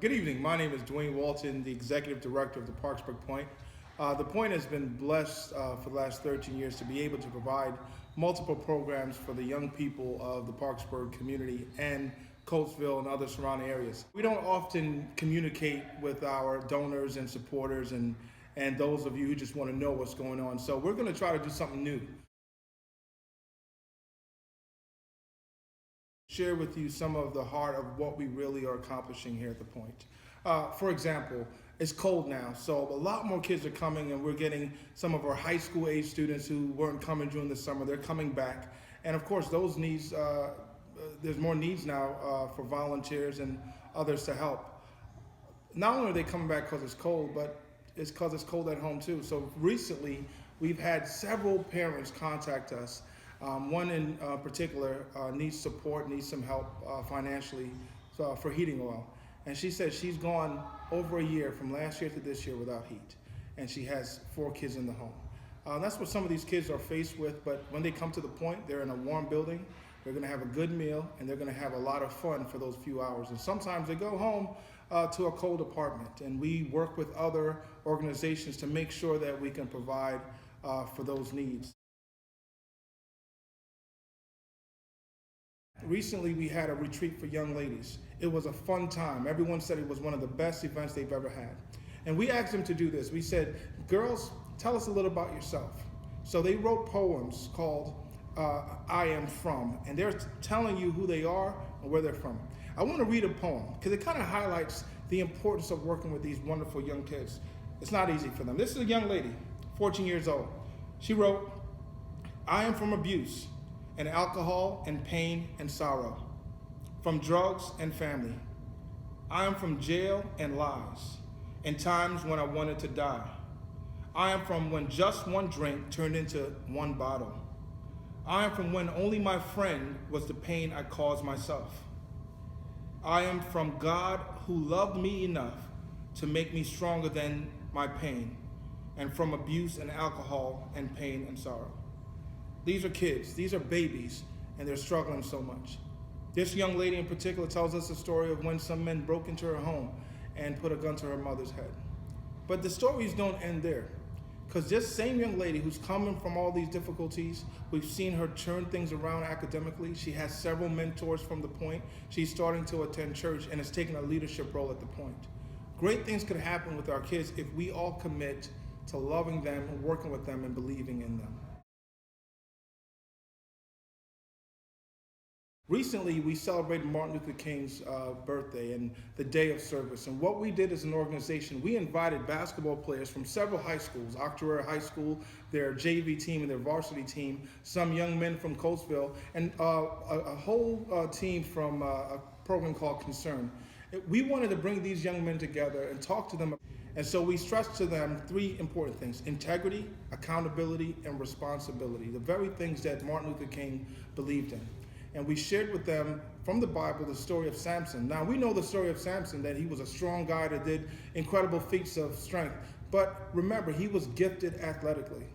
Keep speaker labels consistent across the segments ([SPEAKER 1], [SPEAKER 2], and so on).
[SPEAKER 1] Good evening. My name is Dwayne Walton, the Executive Director of the Parkesburg Point. The Point has been blessed for the last 13 years to be able to provide multiple programs for the young people of the Parkesburg community and Coatesville and other surrounding areas. We don't often communicate with our donors and supporters and those of you who just want to know what's going on. So we're going to try to do something new. Share with you some of the heart of what we really are accomplishing here at the Point. For example, it's cold now, so a lot more kids are coming, and we're getting some of our high school age students who weren't coming during the summer. They're coming back, and of course, those needs. There's more needs now for volunteers and others to help. Not only are they coming back because it's cold, but it's because it's cold at home too. So recently, we've had several parents contact us. One in particular needs support, needs some help financially for heating oil. And she said she's gone over a year from last year to this year without heat. And she has 4 kids in the home. That's what some of these kids are faced with, but when they come to the Point, they're in a warm building, they're gonna have a good meal, and they're gonna have a lot of fun for those few hours. And sometimes they go home to a cold apartment, and we work with other organizations to make sure that we can provide for those needs. Recently, we had a retreat for young ladies. It was a fun time. Everyone said it was one of the best events they've ever had. And we asked them to do this. We said, girls, tell us a little about yourself. So they wrote poems called I Am From, and they're telling you who they are and where they're from. I want to read a poem because it kind of highlights the importance of working with these wonderful young kids. It's not easy for them. This is a young lady, 14 years old. She wrote, I am from abuse and alcohol and pain and sorrow, from drugs and family. I am from jail and lies, and times when I wanted to die. I am from when just one drink turned into one bottle. I am from when only my friend was the pain I caused myself. I am from God who loved me enough to make me stronger than my pain, and from abuse and alcohol and pain and sorrow. These are kids, these are babies, and they're struggling so much. This young lady in particular tells us a story of when some men broke into her home and put a gun to her mother's head. But the stories don't end there, because this same young lady who's coming from all these difficulties, we've seen her turn things around academically. She has several mentors from the Point. She's starting to attend church and is taking a leadership role at the Point. Great things could happen with our kids if we all commit to loving them and working with them and believing in them. Recently, we celebrated Martin Luther King's birthday and the day of service. And what we did as an organization, we invited basketball players from several high schools, Octorara High School, their JV team and their varsity team, some young men from Coatesville, and a whole team from a program called Concern. We wanted to bring these young men together and talk to them. And so we stressed to them 3 important things: integrity, accountability, and responsibility, the very things that Martin Luther King believed in. And we shared with them from the Bible the story of Samson. Now, we know the story of Samson, that he was a strong guy that did incredible feats of strength. But remember, he was gifted athletically.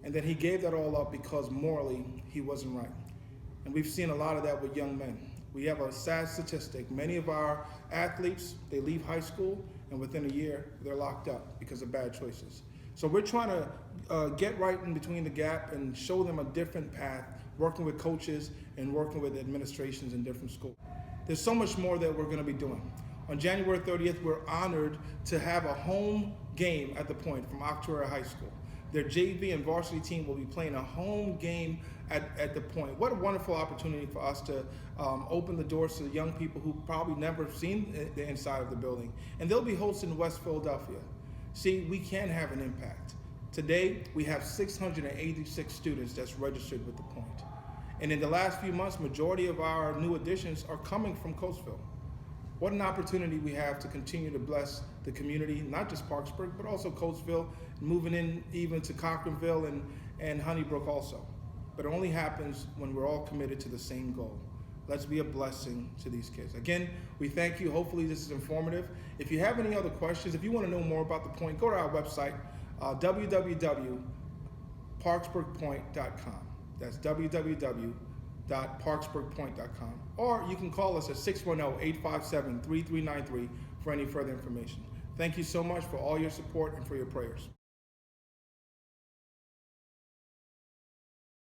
[SPEAKER 1] And then he gave that all up because morally he wasn't right. And we've seen a lot of that with young men. We have a sad statistic. Many of our athletes, they leave high school, and within a year, they're locked up because of bad choices. So we're trying to get right in between the gap and show them a different path, working with coaches and working with administrations in different schools. There's so much more that we're going to be doing. On January 30th, we're honored to have a home game at the Point from Octorara High School. Their JV and varsity team will be playing a home game at the Point. What a wonderful opportunity for us to open the doors to the young people who probably never seen the inside of the building. And they'll be hosted in West Philadelphia. See, we can have an impact. Today, we have 686 students that's registered with the Point. And in the last few months, majority of our new additions are coming from Coatesville. What an opportunity we have to continue to bless the community, not just Parkesburg, but also Coatesville, moving in even to Cochranville and Honeybrook also. But it only happens when we're all committed to the same goal. Let's be a blessing to these kids. Again, we thank you. Hopefully this is informative. If you have any other questions, if you want to know more about the Point, go to our website, www.parksburgpoint.com. That's www.parksburgpoint.com. Or you can call us at 610-857-3393 for any further information. Thank you so much for all your support and for your prayers.